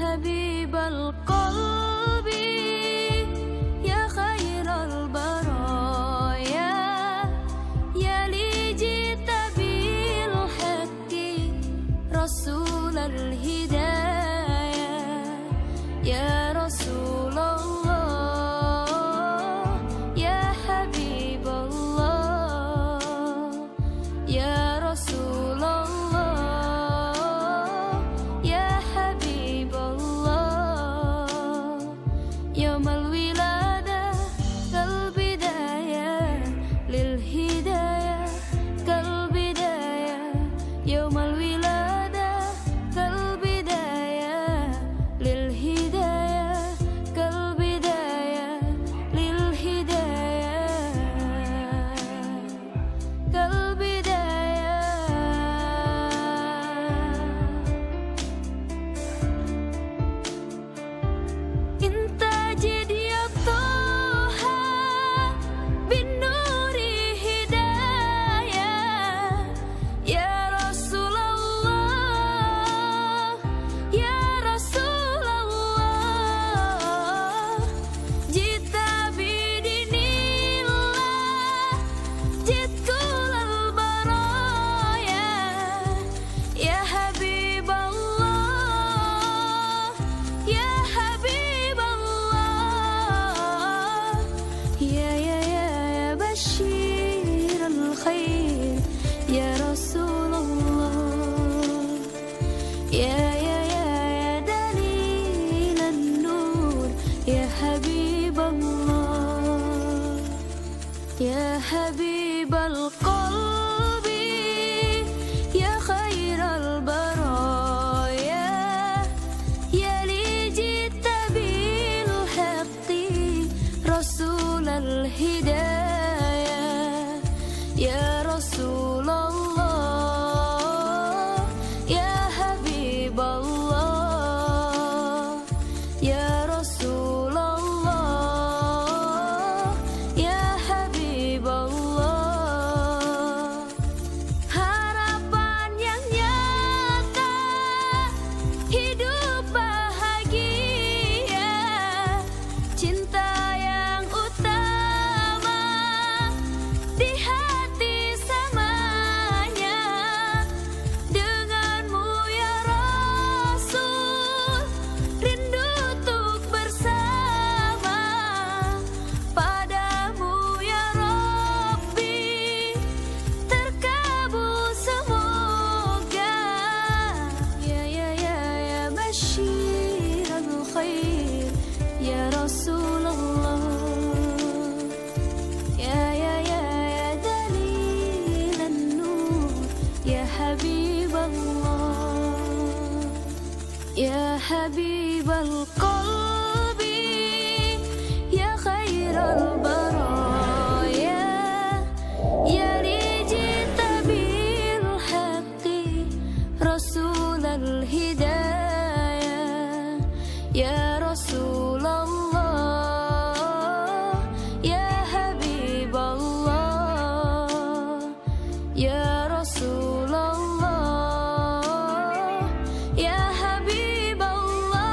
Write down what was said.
حبيب القلب يا خير البرايا يا لي جئت بالحق رسول الهدايا يا رسول الله يا حبيب الله يا رسول الله يا حبيب الله يوم الولادة كالبداية للهداية كالبداية يوم الولادة كالبداية للهداية كالبداية للهداية كالبداية انت جد يا طه بالنور هداية يا رسول الله يا رسول الله جئت بدين الله جئت كل البرايا يا حبيب الله يا حبيب الله يا بشير الخير يا رسول الله يا دليل النور يا حبيب الله يا حبيب القلب يا خير البرايا يا لي جئت بالحق رسول الهدايا يا رسول الله يا حبيب الله يا رسول الله يا حبيب الله harapan yang nyata hidup bahagia cinta yang utama di hati samanya denganmu ya Rasul rindu untuk bersama padamu ya Rabbi terkabul semoga ya bashir al-khair ya Rasulullah ya dalil an-nur ya Habib Allah ya Habib al-qalbi ya khair al-baraya ya li jita bil haqqi rasul al-hidayah ya Rasulullah ya Habib Allah ya Rasulullah ya Habib Allah